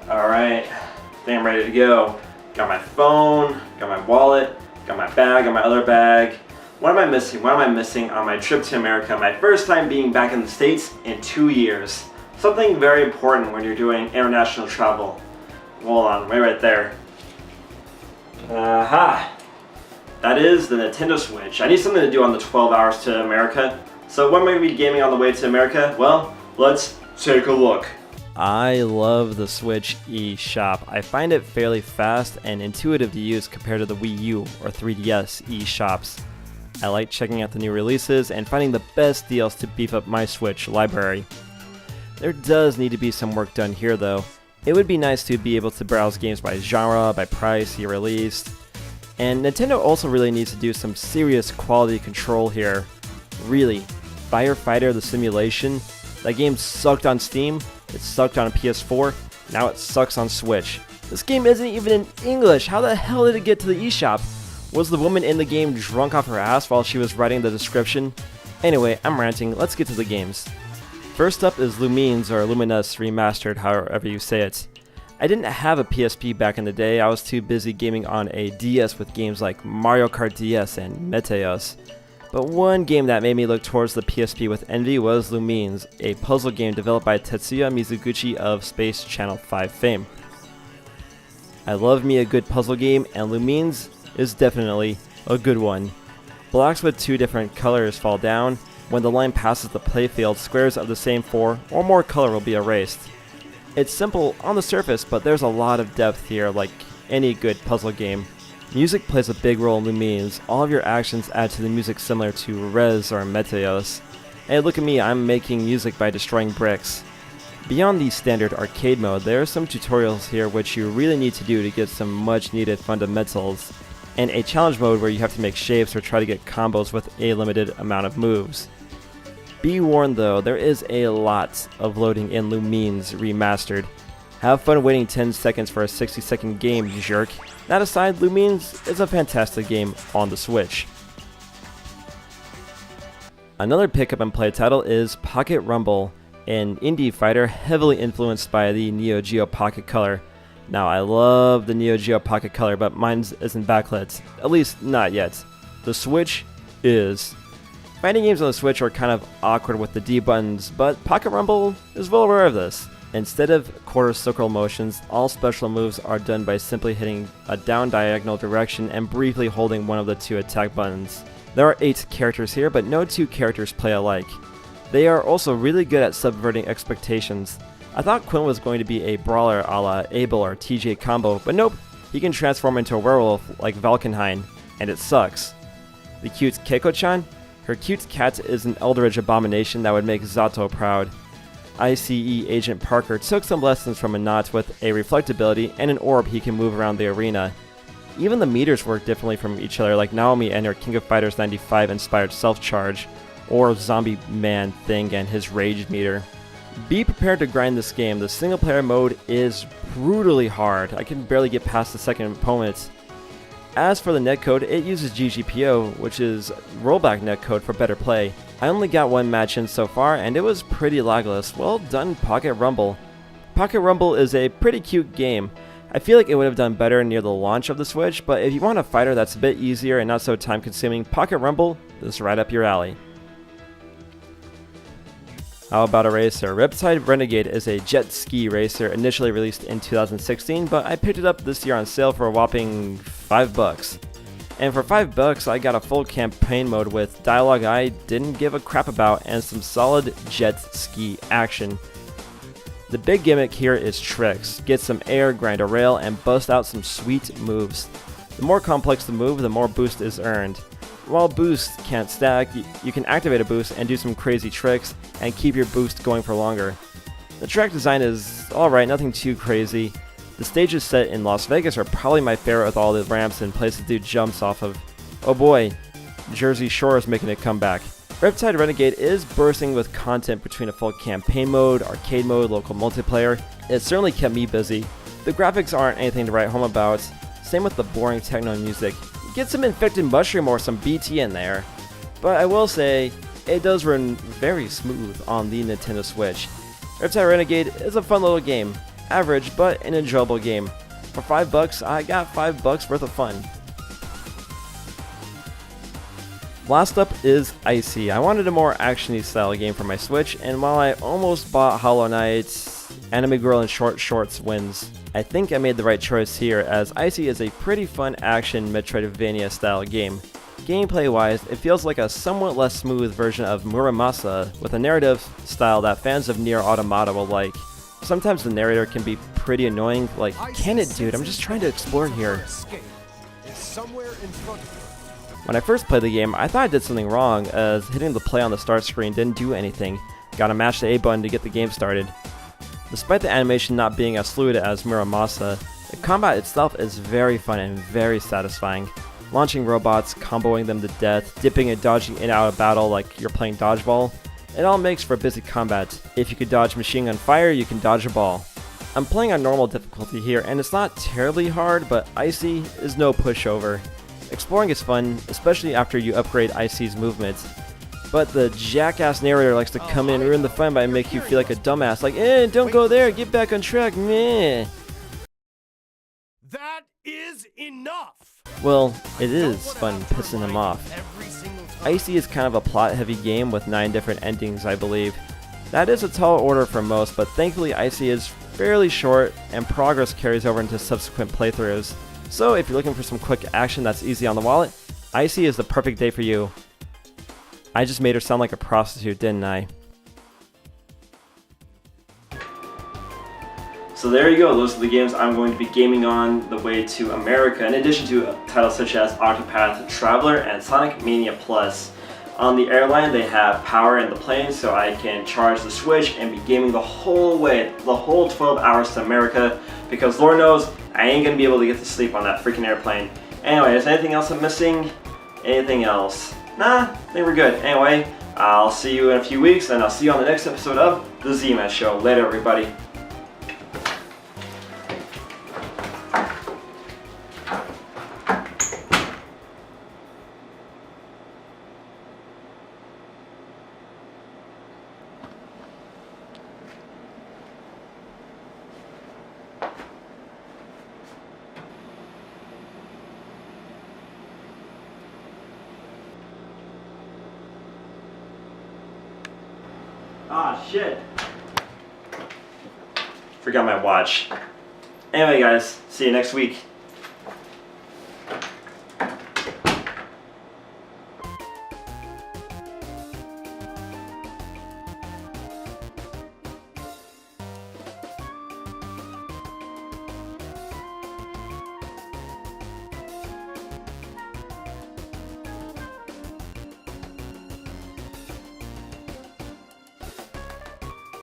Alright, I think I'm ready to go. Got my phone, got my wallet, got my bag, got my other bag. What am I missing? What am I missing on my trip to America? My first time being back in the States in 2 years. Something very important when you're doing international travel. Hold on, right there. Aha! That is the Nintendo Switch. I need something to do on the 12 hours to America. So what am I going to be gaming on the way to America? Well, let's take a look. I love the Switch eShop. I find it fairly fast and intuitive to use compared to the Wii U or 3DS eShops. I like checking out the new releases and finding the best deals to beef up my Switch library. There does need to be some work done here though. It would be nice to be able to browse games by genre, by price, year released. And Nintendo also really needs to do some serious quality control here. Really, Firefighter the Simulation, that game sucked on Steam, it sucked on a PS4, now it sucks on Switch. This game isn't even in English, how the hell did it get to the eShop? Was the woman in the game drunk off her ass while she was writing the description? Anyway, I'm ranting, let's get to the games. First up is Means Remastered, however you say it. I didn't have a PSP back in the day, I was too busy gaming on a DS with games like Mario Kart DS and Meteos. But one game that made me look towards the PSP with envy was Means, a puzzle game developed by Tetsuya Mizuguchi of Space Channel 5 fame. I love me a good puzzle game, and Means is definitely a good one. Blocks with two different colors fall down. When the line passes the playfield, squares of the same 4 or more color will be erased. It's simple on the surface, but there's a lot of depth here like any good puzzle game. Music plays a big role in Means. All of your actions add to the music similar to Rez or Meteos. Hey, look at me, I'm making music by destroying bricks. Beyond the standard arcade mode, there are some tutorials here which you really need to do to get some much needed fundamentals, and a challenge mode where you have to make shapes or try to get combos with a limited amount of moves. Be warned though, there is a lot of loading in Means Remastered. Have fun waiting 10 seconds for a 60-second game, you jerk. That aside, Means is a fantastic game on the Switch. Another pickup and play title is Pocket Rumble, an indie fighter heavily influenced by the Neo Geo Pocket Color. Now I love the Neo Geo Pocket Color, but mine isn't backlit, at least not yet. The Switch is. Fighting games on the Switch are kind of awkward with the D buttons, but Pocket Rumble is well aware of this. Instead of quarter circle motions, all special moves are done by simply hitting a down diagonal direction and briefly holding one of the two attack buttons. There are 8 characters here, but no 2 characters play alike. They are also really good at subverting expectations. I thought Quinn was going to be a brawler a la Abel or TJ combo, but nope, he can transform into a werewolf like Valkenhayn, and it sucks. The cute Keiko-chan? Her cute cat is an eldritch abomination that would make Zato proud. ICE Agent Parker took some lessons from a Knot with a reflectability and an orb he can move around the arena. Even the meters work differently from each other, like Naomi and her King of Fighters 95 inspired self-charge, or Zombie Man Thing and his rage meter. Be prepared to grind this game. The single player mode is brutally hard. I can barely get past the second opponent. As for the netcode, it uses GGPO, which is rollback netcode for better play. I only got one match in so far, and it was pretty lagless. Well done, Pocket Rumble. Pocket Rumble is a pretty cute game. I feel like it would have done better near the launch of the Switch, but if you want a fighter that's a bit easier and not so time consuming, Pocket Rumble is right up your alley. How about a racer? Reptoid Renegade is a jet ski racer initially released in 2016, but I picked it up this year on sale for a whopping $5. And for $5 I got a full campaign mode with dialogue I didn't give a crap about and some solid jet ski action. The big gimmick here is tricks. Get some air, grind a rail, and bust out some sweet moves. The more complex the move, the more boost is earned. While boosts can't stack, you can activate a boost and do some crazy tricks and keep your boost going for longer. The track design is alright, nothing too crazy. The stages set in Las Vegas are probably my favorite with all the ramps and places to do jumps off of. Oh boy, Jersey Shore is making a comeback. Reptoid Renegade is bursting with content between a full campaign mode, arcade mode, local multiplayer. It certainly kept me busy. The graphics aren't anything to write home about. Same with the boring techno music. Get some Infected Mushroom or some BT in there. But I will say, it does run very smooth on the Nintendo Switch. Reptoid Renegade is a fun little game. Average, but an enjoyable game. For $5, I got $5 worth of fun. Last up is Icy. I wanted a more action-y style game for my Switch, and while I almost bought Hollow Knight, Anime Girl in Short Shorts wins. I think I made the right choice here, as Icy is a pretty fun action Metroidvania style game. Gameplay wise, it feels like a somewhat less smooth version of Muramasa, with a narrative style that fans of Nier Automata will like. Sometimes the narrator can be pretty annoying, like, can it dude, I'm just trying to explore here. When I first played the game, I thought I did something wrong, as hitting the play on the start screen didn't do anything. Gotta mash the A button to get the game started. Despite the animation not being as fluid as Muramasa, the combat itself is very fun and very satisfying. Launching robots, comboing them to death, dipping and dodging in and out of battle like you're playing dodgeball, it all makes for busy combat. If you could dodge machine gun fire, you can dodge a ball. I'm playing on normal difficulty here, and it's not terribly hard, but Icy is no pushover. Exploring is fun, especially after you upgrade Icy's movements. But the jackass narrator likes to come in and ruin the fun by making you feel like a dumbass, like, don't go there, get back on track, meh. That is enough! Well, it is fun pissing him off. Icy is kind of a plot-heavy game with 9 different endings, I believe. That is a tall order for most, but thankfully Icy is fairly short, and progress carries over into subsequent playthroughs. So if you're looking for some quick action that's easy on the wallet, Icy is the perfect day for you. I just made her sound like a prostitute, didn't I? So there you go, those are the games I'm going to be gaming on the way to America, in addition to titles such as Octopath Traveler and Sonic Mania Plus. On the airline, they have power in the plane, so I can charge the Switch and be gaming the whole way, the whole 12 hours to America, because Lord knows I ain't gonna be able to get to sleep on that freaking airplane. Anyway, is there anything else I'm missing? Anything else? Nah, I think we're good. Anyway, I'll see you in a few weeks, and I'll see you on the next episode of The ZMan Show. Later, everybody. Ah, shit. Forgot my watch. Anyway, guys, see you next week.